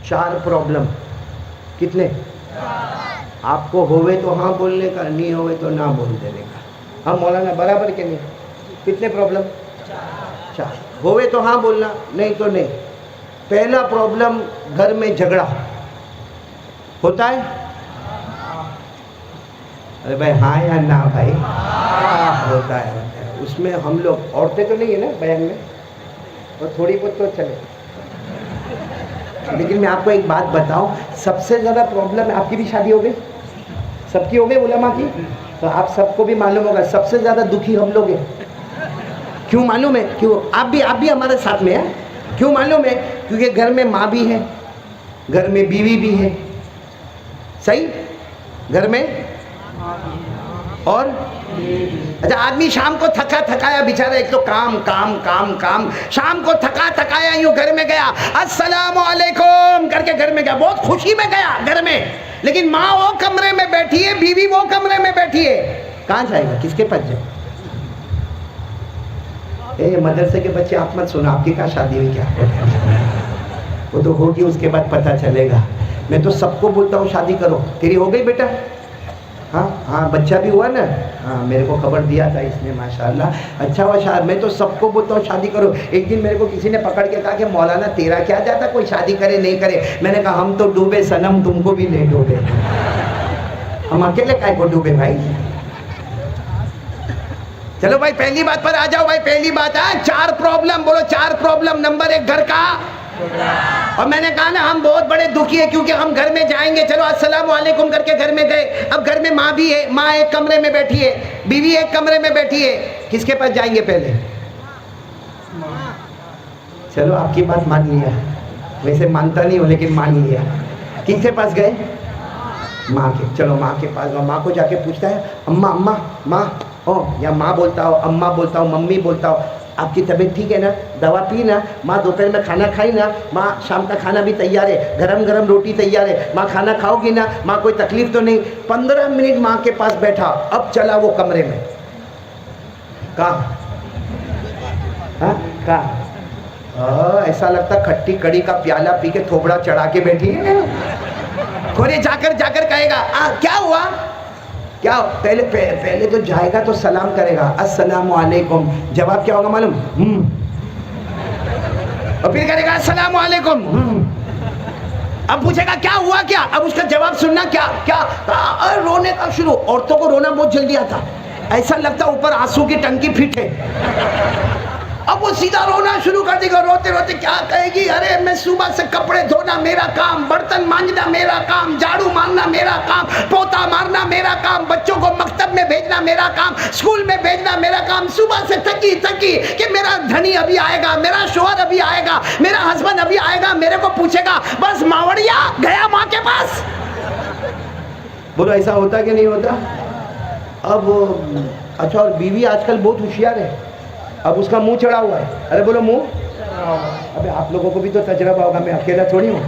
4 problem. कितने? आपको होवे तो हाँ बोलने का, नहीं होवे तो ना बोल देने का। हाँ मौलाना बराबर के नहीं? कितने प्रॉब्लम? 4। होवे तो हाँ बोलना, नहीं तो नहीं। पहला प्रॉब्लम, घर में झगड़ा होता है? अरे भाई हाँ या ना भाई? होता है। उसमें हम लोग, औरतें तो नहीं है ना बयान में, और थोड़ी बहुत तो चले। लेकिन मैं आपको एक बात बताऊं, सबसे ज़्यादा प्रॉब्लम, आपकी भी शादी हो गई, सबकी हो गई उलमा की, तो आप सबको भी मालूम होगा सबसे ज़्यादा दुखी हम लोग हैं। क्यों मालूम है? क्यों? आप भी हमारे साथ में हैं। क्यों मालूम है? क्योंकि घर में माँ भी है, घर में बीवी भी है, सही? घर में और अच्छा, आदमी शाम को थका थकाया बेचारा, एक तो काम काम काम काम, शाम को थका थकाया यूं घर में गया, अस्सलाम वालेकुम करके घर में गया, बहुत खुशी में गया घर में, लेकिन माँ वो कमरे में बैठी है, बीवी वो कमरे में बैठी है, कहाँ जाएगा? किसके पास जाए? मदरसे के बच्चे आप मत सुनो, आपकी क्या शादी हुई क्या? वो तो होगी, उसके बाद पता चलेगा। मैं तो सबको बोलता हूँ शादी करो। तेरी हो गई बेटा? हाँ, बच्चा भी हुआ ना? हाँ, मेरे को खबर दिया था इसने, माशाल्लाह अच्छा हुआ। शायद मैं तो सबको बोलता हूँ शादी करो। एक दिन मेरे को किसी ने पकड़ के कहा कि मौलाना तेरा क्या जाता कोई शादी करे नहीं करे। मैंने कहा हम तो डूबे सनम, तुमको भी ले डूबे, हम अकेले काय को डूबे भाई। चलो भाई पहली बात पर आ जाओ भाई। पहली बात है 4 प्रॉब्लम, बोलो 4 प्रॉब्लम। नंबर 1 घर का, और मैंने कहा ना हम बहुत बड़े दुखी है क्योंकि हम घर में जाएंगे, चलो अस्सलाम वालेकुम करके घर में गए, अब घर में माँ भी है, माँ एक कमरे में बैठी है, बीवी एक कमरे में बैठी है, किसके पास जाएंगे पहले? चलो आपकी बात मान लिया, वैसे मानता नहीं हूँ लेकिन मान लिया। किसके पास गए? माँ के। चलो माँ के पास, माँ को जाके पूछता है अम्मा अम्मा माँ, ओ या माँ बोलता हो, अम्मा बोलता हो, मम्मी बोलता हो, आपकी तबीयत ठीक है ना? दवा पी ना? माँ दोपहर में खाना खाई ना? माँ शाम का खाना भी तैयार है, गरम गरम रोटी तैयार है, माँ खाना खाओगी ना? माँ कोई तकलीफ तो नहीं? 15 मिनट माँ के पास बैठा, अब चला वो कमरे में। कहाँ? ऐसा लगता खट्टी कड़ी का प्याला पी के थोबड़ा चढ़ा के बैठी है। खोरे जाकर कहेगा क्या हुआ? क्या? पहले तो जाएगा तो सलाम करेगा, अस्सलाम वालेकुम। जवाब क्या होगा मालूम? और फिर करेगा अस्सलाम वालेकुम। अब पूछेगा क्या हुआ क्या? अब उसका जवाब सुनना, क्या रोने का शुरू। औरतों को रोना बहुत जल्दी आता, ऐसा लगता ऊपर आंसू की टंकी फिट है। अब वो सीधा रोना शुरू कर देगा, रोते रोते क्या कहेगी? अरे मैं सुबह से कपड़े धोना मेरा काम, बर्तन मांजना मेरा काम, झाड़ू मारना मेरा काम, पोता मारना मेरा काम, बच्चों को मकतब में भेजना मेरा काम, स्कूल में भेजना मेरा काम। सुबह से थकी कि मेरा धनी अभी आएगा, मेरा शोहर अभी आएगा, मेरा हस्बैंड अभी आएगा, मेरे को पूछेगा, बस मावड़िया गया माँ के पास। बोलो ऐसा होता कि नहीं होता? अब अच्छा, और बीवी आजकल बहुत होशियार है, अब उसका मुंह चढ़ा हुआ है। अरे बोलो मुंह। अबे आप लोगों को भी तो तजर्बा होगा, मैं अकेला थोड़ी हूँ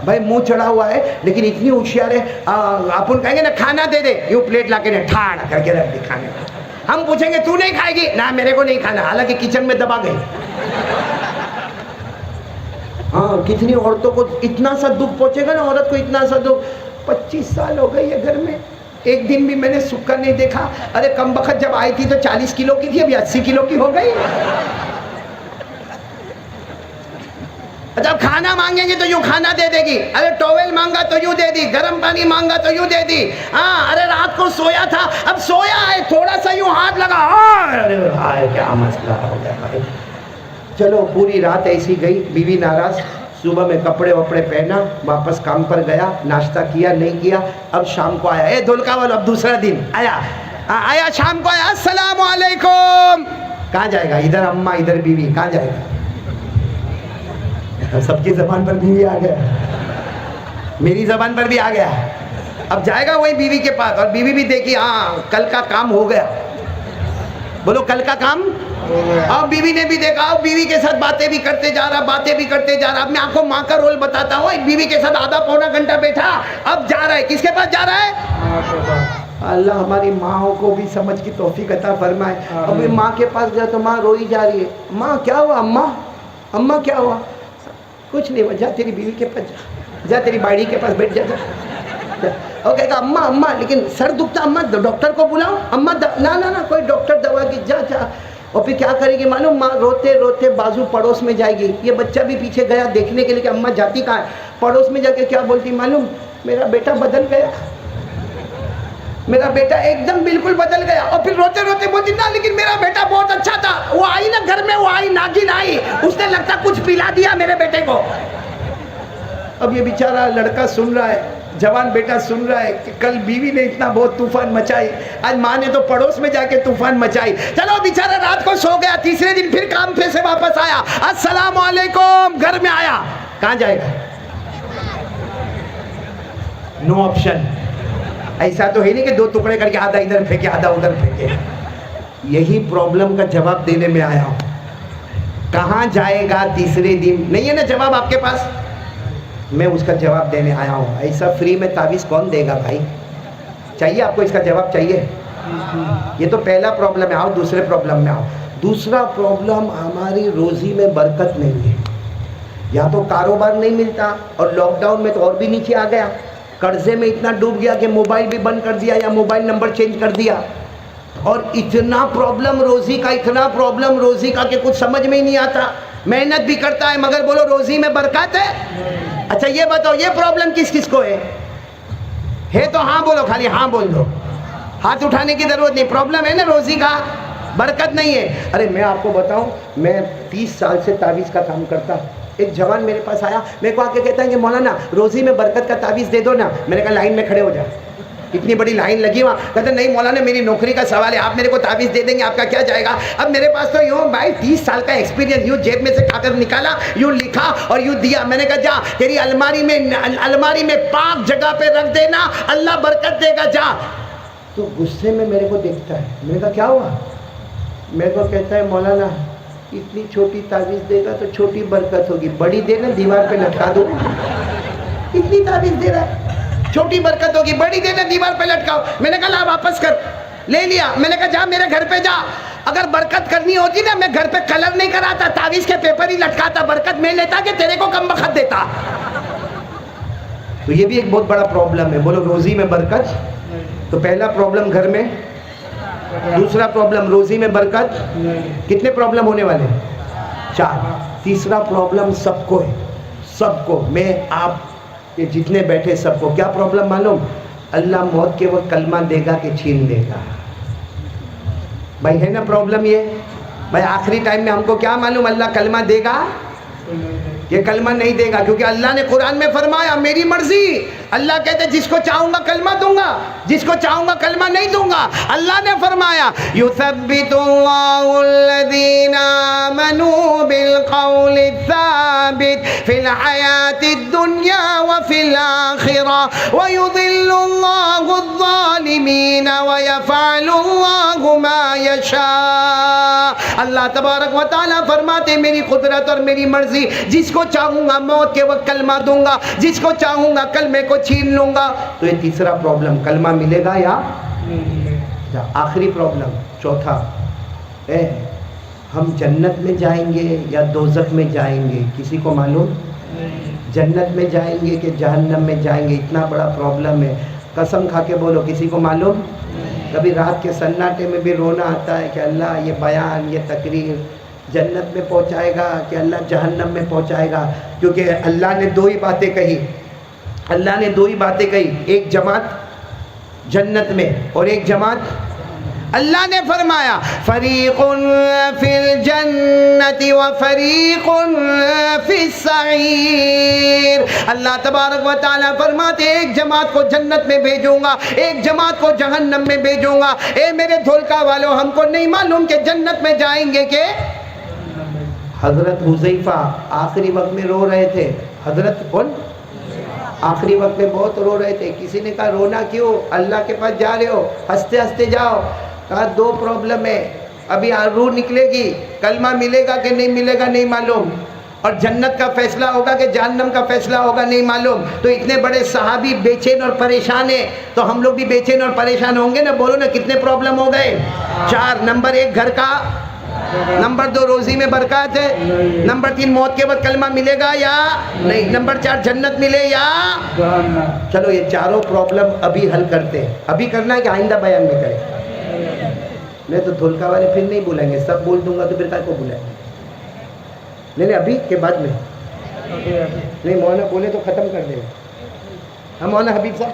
भाई। मुंह चढ़ा हुआ है लेकिन इतनी होशियार है, अपन कहेंगे ना खाना दे दे, यूं प्लेट लाके ने ठाड़ करके रख दी खाने। हम पूछेंगे तू नहीं खाएगी ना? मेरे को नहीं खाना, हालांकि किचन में दबा गई। हाँ, कितनी औरतों को इतना सा दुख पहुंचेगा ना, औरत को इतना सा दुख। 25 साल हो गई है घर में, एक दिन भी मैंने सूखा नहीं देखा। अरे कम बखत जब आई थी तो 40 किलो की थी, अभी 80 किलो की हो गई। जब खाना मांगेंगे तो यूं खाना दे देगी, अरे टॉवेल मांगा तो यूं दे दी, गर्म पानी मांगा तो यूं दे दी। हाँ, अरे रात को सोया था, अब सोया है, थोड़ा सा यूं हाथ लगा, अरे हाय क्या मसला हो गया भाई। चलो पूरी रात ऐसी गई, बीवी नाराज। सुबह में कपड़े वपड़े पहना, वापस काम पर गया, नाश्ता किया नहीं किया। अब शाम को आया, धुलका वाला, अब दूसरा दिन आया शाम को आया, अस्सलाम वालेकुम। कहाँ जाएगा? इधर अम्मा इधर बीवी, कहाँ जाएगा? सबकी जबान पर बीवी आ गया, मेरी जबान पर भी आ गया। अब जाएगा वही बीवी के पास, और बीवी भी देखी हाँ कल का काम हो गया। बोलो कल का काम। अब बीवी ने भी देखा, अब बीवी के साथ बातें भी करते जा रहा, बातें भी करते जा रहा। अब मैं आपको माँ का रोल बताता हूँ, बीवी के साथ आधा पौना घंटा बैठा, अब जा रहा है, किसके पास जा रहा है? अल्लाह हमारी माँओं को भी समझ की तौफीक अता फरमाए। अब माँ के पास गया तो माँ रोई जा रही है। माँ क्या हुआ? अम्मा क्या हुआ? कुछ नहीं हुआ, जा तेरी बीवी के पास जा तेरी बाड़ी के पास बैठ जा। और कहेगा अम्मा अम्मा लेकिन सर दुखता, अम्मा डॉक्टर को बुलाओ, अम्मा ना ना ना कोई डॉक्टर दवा की, जा जा। और फिर क्या करेगी मालूम, माँ रोते रोते बाजू पड़ोस में जाएगी, ये बच्चा भी पीछे गया देखने के लिए कि अम्मा जाती कहाँ है। पड़ोस में जाके क्या बोलती मालूम, मेरा बेटा बदल गया, मेरा बेटा एकदम बिल्कुल बदल गया। और फिर रोते रोते बोलती ना लेकिन मेरा बेटा बहुत अच्छा था, वो आई ना घर में, वो आई नागिन आई, उसने लगता कुछ पिला दिया मेरे बेटे को। अब ये बेचारा लड़का सुन रहा है, जवान बेटा सुन रहा है कि कल बीवी ने इतना बहुत तूफान मचाई, आज माँ ने तो पड़ोस में जाके तूफान मचाई। चलो बेचारा रात को सो गया, तीसरे दिन फिर काम पे से वापस आया, अस्सलाम वालेकुम, घर में आया, कहाँ जाएगा? No option. ऐसा तो है नहीं कि दो टुकड़े करके आधा इधर फेंके आधा उधर फेंके। यही प्रॉब्लम का जवाब देने में आया हूं। कहाँ जाएगा तीसरे दिन? नहीं है ना जवाब आपके पास, मैं उसका जवाब देने आया हूँ। ऐसा फ्री में तावीज़ कौन देगा भाई? चाहिए आपको इसका जवाब? चाहिए? ये तो पहला प्रॉब्लम है। आओ दूसरे प्रॉब्लम में आओ। दूसरा प्रॉब्लम, हमारी रोज़ी में बरकत नहीं है। या तो कारोबार नहीं मिलता, और लॉकडाउन में तो और भी नीचे आ गया, कर्जे में इतना डूब गया कि मोबाइल भी बंद कर दिया या मोबाइल नंबर चेंज कर दिया। और इतना प्रॉब्लम रोज़ी का, इतना प्रॉब्लम रोज़ी का कि कुछ समझ में ही नहीं आता। मेहनत भी करता है मगर बोलो रोज़ी में बरकत है? अच्छा ये बताओ, ये प्रॉब्लम किस किस को है तो हाँ बोलो, खाली हाँ बोल दो, हाथ उठाने की ज़रूरत नहीं। प्रॉब्लम है ना रोज़ी का, बरकत नहीं है। अरे मैं आपको बताऊं, मैं 30 साल से तावीज़ का काम करता। एक जवान मेरे पास आया, मेरे को आके कहता है कि मौलाना रोज़ी में बरकत का तावीज़ दे दो ना। मैंने कहा लाइन में खड़े हो जा। इतनी बड़ी लाइन लगी वहाँ। कहते नहीं मौलाना मेरी नौकरी का सवाल है, आप मेरे को तावीज़ दे देंगे, आपका क्या जाएगा? अब मेरे पास तो यूँ भाई 30 साल का एक्सपीरियंस, यूँ जेब में से कागज निकाला, यूँ लिखा और यूँ दिया। मैंने कहा जा तेरी अलमारी में पाक जगह पे रख देना, अल्लाह बरकत देगा, जा। तो गुस्से में मेरे को देखता है। मैंने कहा क्या हुआ? मेरे को कहता है मौलाना इतनी छोटी तावीज़ देगा तो छोटी बरकत होगी, बड़ी देना दीवार पे लटका दो। इतनी तावीज़ दे रहा है, छोटी बरकत होगी, बड़ी देना दीवार पे लटकाओ। मैंने कहा ला वापस कर, ले लिया। मैंने कहा जा मेरे घर पे जा, अगर बरकत करनी होती ना मैं घर पे कलर नहीं कराता, तावीज़ के पेपर ही लटकाता, बरकत मैं लेता कि तेरे को कम बखत देता। तो ये भी एक बहुत बड़ा प्रॉब्लम है। बोलो रोज़ी में बरकत। तो पहला प्रॉब्लम घर में, दूसरा प्रॉब्लम रोज़ी में बरकत। कितने प्रॉब्लम होने वाले? 4। तीसरा प्रॉब्लम सबको है, सबको, मैं आप ये जितने बैठे सबको। क्या प्रॉब्लम मालूम? अल्लाह मौत के वक्त कलमा देगा कि छीन देगा। भाई है ना प्रॉब्लम ये? भाई आखिरी टाइम में हमको क्या मालूम अल्लाह कलमा देगा, ये कलमा नहीं देगा, क्योंकि अल्लाह ने कुरान में फरमाया मेरी मर्जी। अल्लाह कहते जिसको चाहूंगा कलमा दूंगा, जिसको चाहूंगा कलमा नहीं दूंगा। अल्लाह ने फरमाया युसब्बितुल्लाहुल्लज़ीना आमनू बिलक़ौलि साबित फिल हयातिद दुनिया व फिल आखिरा व युज़िल्लुल्लाहुज़्ज़ालिमीन व यफ़अलुल्लाहु मा यशा। अल्लाह तबारक व तआला फरमाते मेरी कुदरत और मेरी मर्जी, जिसको चाहूंगा मौत के वक्त कलमा दूंगा, जिसको चाहूंगा कलमे को छीन लूंगा। तो ये तीसरा प्रॉब्लम, कलमा मिलेगा या आखिरी प्रॉब्लम चौथा है, हम जन्नत में जाएंगे या दोज़ख में जाएंगे? किसी को मालूम? जन्नत में जाएंगे कि जहन्नम में जाएंगे? इतना बड़ा प्रॉब्लम है। कसम खा के बोलो, किसी को मालूम? कभी रात के सन्नाटे में भी रोना आता है कि अल्लाह ये बयान, ये तकरीर जन्नत में पहुंचाएगा कि अल्लाह जहन्नम में पहुंचाएगा? क्योंकि अल्लाह ने दो ही बातें कही, अल्लाह ने दो ही बातें कही, एक जमात जन्नत में और एक जमात, अल्लाह ने फरमाया फरीकुन फिल जन्नति व फरीकुन फिस सईर। अल्लाह तबारक व तआला फरमाते एक जमात को जन्नत में भेजूंगा, एक जमात को जहन्नम में भेजूंगा। ए मेरे धोलका वालों, हमको नहीं मालूम कि जन्नत में जाएंगे के? हजरत हुज़ैफा आखिरी वक्त में रो रहे थे। हजरत कौन? आखिरी वक्त में बहुत रो रहे थे। किसी ने कहा रोना क्यों, अल्लाह के पास जा रहे हो, हंसते हंसते जाओ। कहा दो प्रॉब्लम है, अभी रूह निकलेगी, कलमा मिलेगा कि नहीं मिलेगा नहीं मालूम, और जन्नत का फैसला होगा कि जहन्नम का फैसला होगा नहीं मालूम। तो इतने बड़े सहाबी बेचैन और परेशान है, तो हम लोग भी बेचैन और परेशान होंगे ना। बोलो ना कितने प्रॉब्लम हो गए? 4। नंबर 1 घर का नंबर 2 रोजी में बरकत है। नंबर 3 मौत के बाद कलमा मिलेगा या नहीं। नंबर 4 जन्नत मिले या। चलो ये चारों प्रॉब्लम अभी हल करते हैं। अभी करना है कि आइंदा बयान में करें? नहीं तो धुलका वाले फिर नहीं बुलाएंगे, सब बोल दूंगा तो फिर काय को बुलाएंगे? नहीं अभी के बाद में नहीं, मौलाना बोले तो खत्म कर देंगे हम। मौलाना हबीब साहब,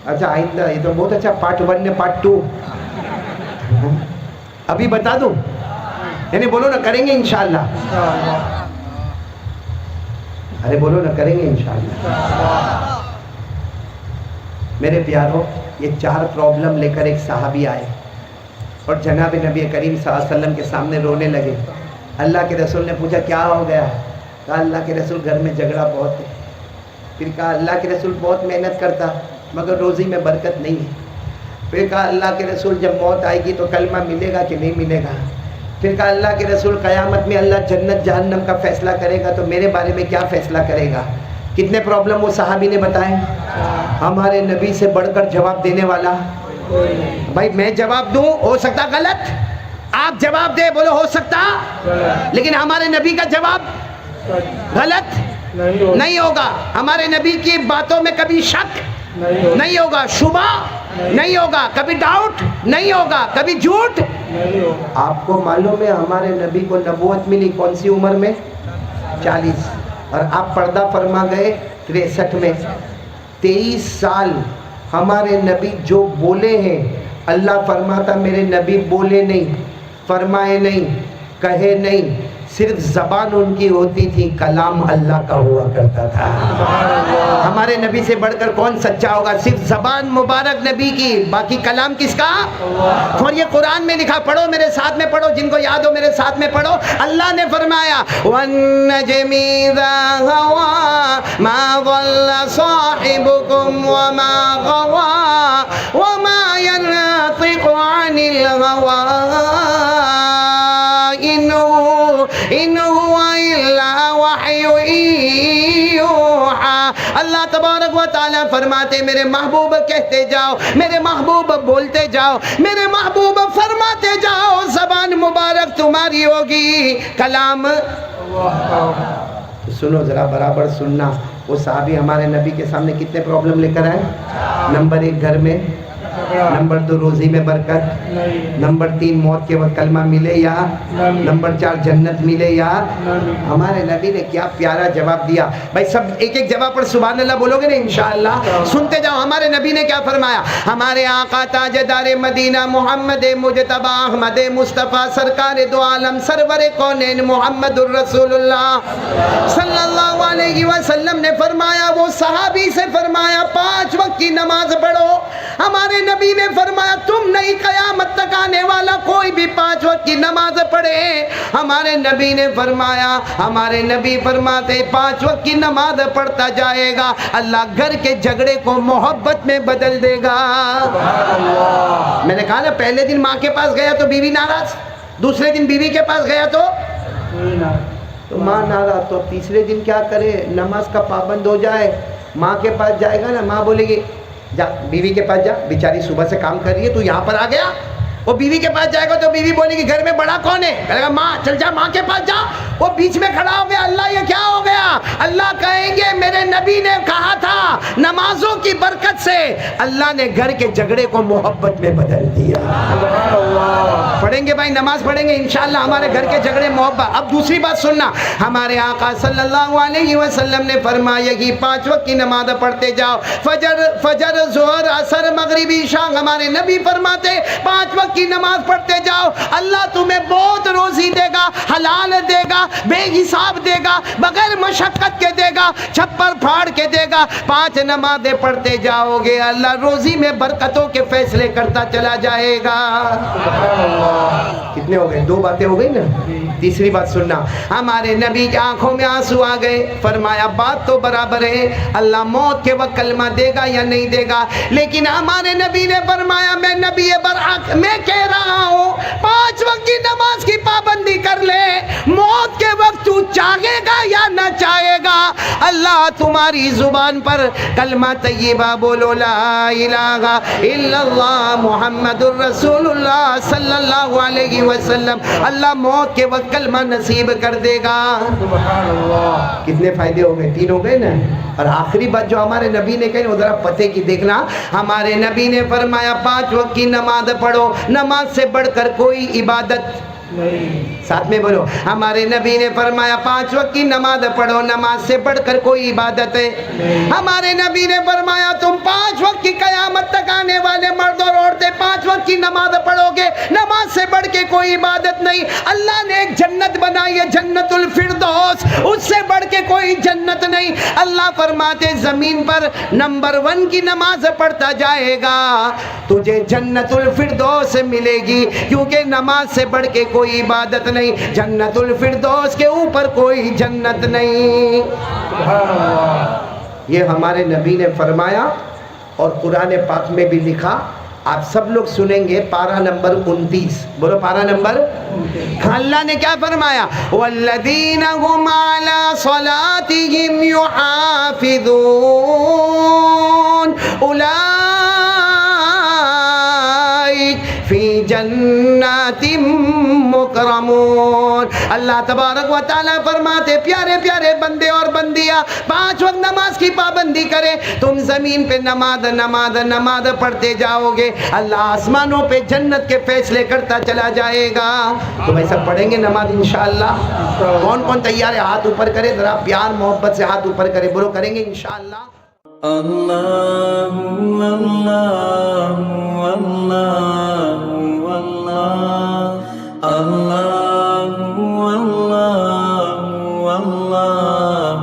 अच्छा आइंदा, ये तो बहुत अच्छा, पार्ट 1 ने पार्ट 2 अभी बता दूं? यानी बोलो ना करेंगे इंशाअल्लाह। अरे बोलो ना करेंगे इंशाअल्लाह। मेरे प्यारों, ये 4 प्रॉब्लम लेकर एक सहाबी आए और जनाब नबी करीम सल्लल्लाहु अलैहि वसल्लम के सामने रोने लगे। अल्लाह के रसूल ने पूछा क्या हो गया? कहा अल्लाह के रसूल घर में झगड़ा बहुत है। फिर कहा अल्लाह के रसूल बहुत मेहनत करता मगर रोज़ी में बरकत नहीं है। फिर कहा अल्लाह के रसूल जब मौत आएगी तो कलमा मिलेगा कि नहीं मिलेगा? फिर कहा अल्लाह के रसूल क़यामत में अल्लाह जन्नत जहन्नम का फ़ैसला करेगा तो मेरे बारे में क्या फ़ैसला करेगा? कितने प्रॉब्लम वो सहाबी ने बताए। हमारे नबी से बढ़कर जवाब देने वाला। भाई मैं जवाब दूं, हो सकता गलत, आप जवाब दे, बोलो हो सकता, लेकिन हमारे नबी का जवाब गलत नहीं होगा। हमारे नबी की बातों में कभी शक नहीं होगा, शुबा नहीं होगा, कभी डाउट नहीं होगा, कभी झूठ नहीं होगा। आपको मालूम है हमारे नबी को नबूवत मिली कौन सी उम्र में? 40, और आप पर्दा फरमा गए 63 में। 23 साल हमारे नबी जो बोले हैं, अल्लाह फरमाता मेरे नबी बोले नहीं, फरमाए नहीं, कहे नहीं, सिर्फ ज़बान उनकी होती थी, कलाम अल्लाह का हुआ करता था। हमारे नबी से बढ़कर कौन सच्चा होगा? सिर्फ ज़बान मुबारक नबी की, बाकी कलाम किसका? और ये कुरान में लिखा, पढ़ो मेरे साथ में, पढ़ो, जिनको याद हो मेरे साथ में पढ़ो। अल्लाह ने फरमाया वन्नजमी इज़ा हवा मा ज़ल्ला साहिबुकुम व मा गवा व मा यनतिक़ु अनिल हवा इन हुवा इल्ला वहयु यूहा। अल्लाह तबारक व तआला फरमाते मेरे महबूब कहते जाओ, मेरे महबूब बोलते जाओ, मेरे महबूब फरमाते जाओ, ज़बान मुबारक तुम्हारी होगी, कलाम। तो सुनो जरा, बराबर सुनना। वो साहबी हमारे नबी के सामने कितने प्रॉब्लम लेकर आए? नंबर 1 घर में, नंबर 2 रोज़ी में बरकत, नंबर 3 मौत के वक्त कलमा मिले या, नंबर 4 जन्नत मिले या। हमारे नबी ने क्या प्यारा जवाब दिया। भाई सब एक एक जवाब पर सुभान अल्लाह बोलोगे ना इंशाअल्लाह। सुनते जाओ हमारे नबी ने क्या फरमाया। हमारे आका ताजदार मदीना मोहम्मद मुजतबा अहमद मुस्तफ़ा सरकार दो आलम सरवर कौनैन मोहम्मदुर रसूलुल्लाह सल्लल्लाहु अलैहि वसल्लम ने फरमाया, वो सहाबी से फरमाया 5 वक्त की नमाज पढ़ो। हमारे नबी ने फरमाया तुम नहीं, कयामत तक आने वाला कोई भी 5 वक्त की नमाज पढ़े। हमारे नबी ने फरमाया, हमारे नबी फरमाते 5 वक्त की नमाज पढ़ता जाएगा, अल्लाह घर के झगड़े को मोहब्बत में बदल देगा। मैंने कहा ना, पहले दिन माँ के पास गया तो बीवी नाराज, दूसरे दिन बीवी के पास गया तो माँ नाराज, तो तीसरे दिन क्या करे? नमाज का पाबंद हो जाए, माँ के पास जाएगा ना, माँ बोलेगी जा बीवी के पास जा, बेचारी सुबह से काम कर रही है, तू यहाँ पर आ गया। वो बीवी के पास जाएगा तो बीवी बोलेगी घर में बड़ा कौन है? कहेगा माँ, चल जा माँ के पास जा। वो बीच में खड़ा हो गया, अल्लाह ये क्या हो गया? अल्लाह कहेंगे मेरे नबी ने कहा था नमाजों की बरकत से अल्लाह ने घर के झगड़े को मोहब्बत में बदल दिया। पढ़ेंगे भाई, नमाज पढ़ेंगे इंशाअल्लाह, हमारे घर के झगड़े मोहब्बत। अब दूसरी बात सुनना, हमारे आका सल्लल्लाहु अलैहि वसल्लम ने फरमाया कि 5 वक्त की नमाज पढ़ते जाओ, फजर ज़ोहर असर मगरिब ईशा। हमारे नबी फरमाते 5 वक्त की नमाज पढ़ते जाओ, अल्लाह तुम्हें बहुत रोजी देगा, हलाल देगा, बेहिसाब देगा, बगैर मशक्कत के देगा, छप्पर फाड़ के देगा। 5 नमाजें पढ़ते जाओगे, अल्लाह रोजी में बरकतों के फैसले करता चला जाएगा। कितने हो गए? 2 बातें हो गई ना। तीसरी बात सुनना, हमारे नबी की आंखों में आंसू आ गए। फरमाया बात तो बराबर है, अल्लाह मौत के वक्त कलमा देगा या नहीं देगा, लेकिन हमारे नबी ने फरमाया मैं नबी बरहक मैं कह रहा हूँ 5 वक्त की नमाज की पाबंदी कर ले, मौत के वक्त तू चाहेगा या ना चाहेगा, अल्लाह तुम्हारी जुबान पर कलमा तय्यबा बोलो, ला इलाहा इल्लल्लाह मुहम्मदुर रसूलुल्लाह सल्लल्लाहु अलैहि वसल्लम, अल्लाह मौत के वक्त कलमा नसीब कर देगा। कितने फायदे हो गए? 3 हो गए ना। और आखिरी बात जो हमारे नबी ने कही, उधर पते की देखना, हमारे नबी ने फरमाया 5 वक्त की नमाज पढ़ो, नमाज से बढ़कर कोई इबादत नहीं। साथ में बोलो, हमारे नबी ने फरमाया 5 वक्त की नमाज पढ़ो, नमाज से बढ़कर कोई इबादत है। हमारे नबी ने फरमाया तुम 5 वक्त की कयामत तक आने वाले मर्द और औरतें 5 वक्त की नमाज पढ़ोगे, नमाज से बढ़ के कोई इबादत नहीं। अल्लाह ने एक जन्नत बनाई है, जन्नतुल फिरदौस, उससे बढ़ के कोई जन्नत नहीं। अल्लाह फरमाते जमीन पर नंबर 1 की नमाज पढ़ता जाएगा, तुझे जन्नतुल फिरदौस मिलेगी, क्योंकि नमाज से बढ़ के कोई इबादत नहीं, जन्नतुल फिरदौस के ऊपर कोई जन्नत नहीं। ये हमारे नबी ने फरमाया और कुरान पाक में भी लिखा। आप सब लोग सुनेंगे पारा नंबर 29, बोलो पारा नंबर। अल्लाह ने क्या फरमाया? वल्लदीना हुम अला सलातिहिम युहाफिज़ून उलाइक फी जन्नातिम मुकरमून। अल्लाह तबारक व तआला फरमाते प्यारे प्यारे बंदे और बंदियाँ, 5 वक्त नमाज की पाबंदी करें, तुम जमीन पे नमाज नमाज नमाज पढ़ते जाओगे, अल्लाह आसमानों पे जन्नत के फैसले करता चला जाएगा। तो भाई सब पढ़ेंगे नमाज इंशाअल्लाह। कौन कौन तैयार है? हाथ ऊपर करे जरा, प्यार मोहब्बत से हाथ ऊपर करे, बोलो करेंगे इंशाअल्लाह। अल्लाहु अल्लाहु